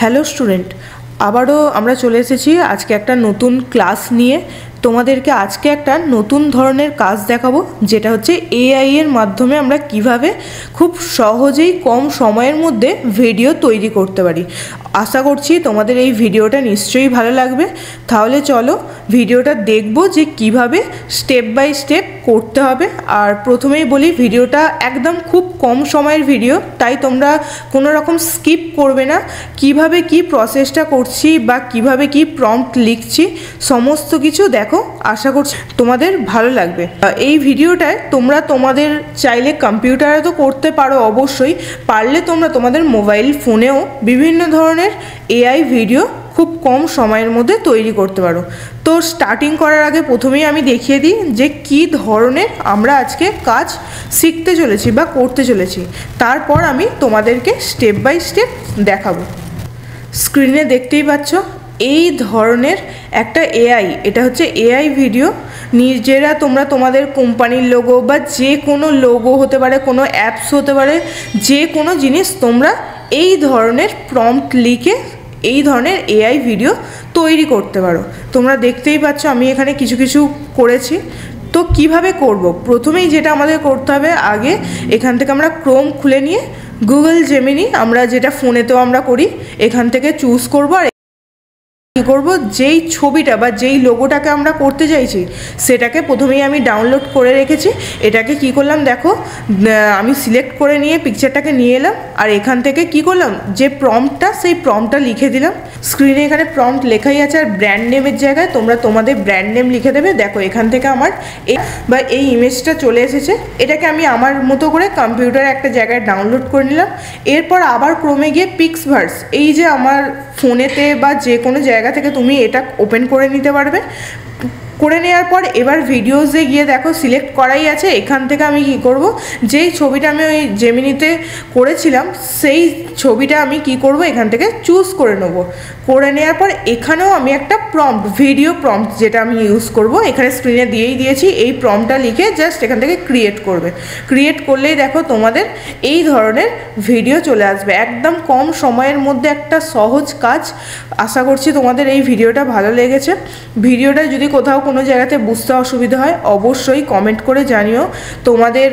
Hello student, আবারও আমরা চলে এসেছি আজকে একটা নতুন ক্লাস নিয়ে। তোমাদেরকে আজকে একটা নতুন ধরনের কাজ দেখাবো, যেটা হচ্ছে এআই এর মাধ্যমে আমরা কিভাবে খুব সহজেই কম সময়ের মধ্যে ভিডিও তৈরি করতে পারি। আশা করছি তোমাদের এই ভিডিওটা নিশ্চয়ই ভালো লাগবে। তাহলে চলো ভিডিওটা দেখবো যে কিভাবে স্টেপ বাই স্টেপ করতে হবে। আর প্রথমেই বলি, ভিডিওটা একদম খুব কম সময়ের ভিডিও, তাই তোমরা কোনো রকম স্কিপ করবে না। কিভাবে কি প্রসেসটা করছি বা কিভাবে কি প্রম্পট লিখছি সমস্ত কিছু দেখো, আশা করছি তোমাদের ভালো লাগবে। এই ভিডিওটায় তোমরা তোমাদের চাইলে কম্পিউটারে তো করতে পারো, অবশ্যই পারলে তোমরা তোমাদের মোবাইল ফোনেও বিভিন্ন ধরনের এআই ভিডিও খুব কম সময়ের মধ্যে তৈরি করতে পারো। তো স্টার্টিং করার আগে প্রথমেই আমি দেখিয়ে দিই যে কী ধরনের আমরা আজকে কাজ শিখতে চলেছি বা করতে চলেছি, তারপর আমি তোমাদেরকে স্টেপ বাই স্টেপ দেখাবো। স্ক্রিনে দেখতেই পাচ্ছ এই ধরনের একটা এআই, এটা হচ্ছে এআই ভিডিও। নিজেরা তোমরা তোমাদের কোম্পানির লোগো বা যে কোনো লোগো হতে পারে, কোনো অ্যাপস হতে পারে, যে কোনো জিনিস তোমরা এই ধরনের প্রম্পট লিখে এই ধরনের এআই ভিডিও তৈরি করতে পারো। তোমরা দেখতেই পাচ্ছ আমি এখানে কিছু কিছু করেছি। তো কিভাবে করব, প্রথমেই যেটা আমাদের করতে হবে, আগে এখান থেকে আমরা ক্রোম খুলে নিয়ে গুগল জেমিনি, আমরা যেটা ফোনেতেও আমরা করি, এখান থেকে চুজ করব। আর কী করবো, যেই ছবিটা বা যেই লোগোটাকে আমরা করতে চাইছি সেটাকে প্রথমেই আমি ডাউনলোড করে রেখেছি। এটাকে কি করলাম দেখো, আমি সিলেক্ট করে নিয়ে পিকচারটাকে নিয়ে এলাম, আর এখান থেকে কি করলাম, যে প্রম্পটটা সেই প্রম্পটটা লিখে দিলাম। স্ক্রিনে এখানে প্রম্পট লেখাই আছে, আর ব্র্যান্ড নেমের জায়গায় তোমরা তোমাদের ব্র্যান্ড নেম লিখে দেবে। দেখো এখান থেকে আমার এই ইমেজটা চলে এসেছে। এটাকে আমি আমার মতো করে কম্পিউটারে একটা জায়গায় ডাউনলোড করে নিলাম। এরপর আবার ক্রোমে গিয়ে পিক্সভার্স, এই যে আমার ফোনেতে বা যে কোনো জায়গা থেকে তুমি এটা ওপেন করে নিতে পারবে। করে নেওয়ার পর এবার ভিডিওসে গিয়ে দেখো সিলেক্ট করাই আছে। এখান থেকে আমি কি করব, যেই ছবিটা আমি ওই জেমিনিতে করেছিলাম সেই ছবিটা আমি কি করব, এখান থেকে চুজ করে নেব। করে নেওয়ার পর এখানেও আমি একটা প্রম্পট, ভিডিও প্রম্পট যেটা আমি ইউজ করব, এখানে স্ক্রিনে দিয়েই দিয়েছি। এই প্রম্পটটা লিখে জাস্ট এখান থেকে ক্রিয়েট করবে। ক্রিয়েট করলেই দেখো তোমাদের এই ধরনের ভিডিও চলে আসবে, একদম কম সময়ের মধ্যে একটা সহজ কাজ। আশা করছি তোমাদের এই ভিডিওটা ভালো লেগেছে। ভিডিওটা যদি কোথাও কোনো জায়গাতে বুঝতে অসুবিধা হয় অবশ্যই কমেন্ট করে জানিও। তোমাদের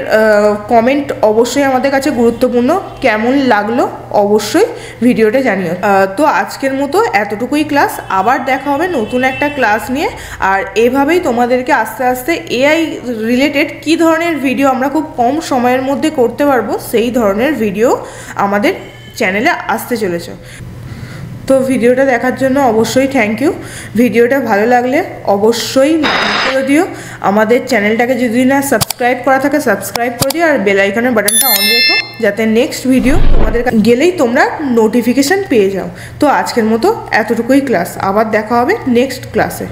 কমেন্ট অবশ্যই আমাদের কাছে গুরুত্বপূর্ণ। কেমন লাগলো অবশ্যই ভিডিওটা জানিও। তো আজকের মতো এতটুকুই ক্লাস, আবার দেখা হবে নতুন একটা ক্লাস নিয়ে। আর এভাবেই তোমাদেরকে আস্তে আস্তে এআই রিলেটেড কী ধরনের ভিডিও আমরা খুব কম সময়ের মধ্যে করতে পারবো সেই ধরনের ভিডিও আমাদের চ্যানেলে আসতে চলেছে। তো ভিডিওটা দেখার জন্য অবশ্যই থ্যাংক ইউ। ভিডিওটা ভালো লাগলে অবশ্যই লাইক করে দিও। আমাদের চ্যানেলটাকে যদি না সাবস্ক্রাইব করা থাকে সাবস্ক্রাইব করে দিও, আর বেল আইকনের বাটনটা অন রেখো, যাতে নেক্সট ভিডিও তোমাদের গেলেই তোমরা নোটিফিকেশান পেয়ে যাও। তো আজকের মতো এতটুকুই ক্লাস, আবার দেখা হবে নেক্সট ক্লাসে।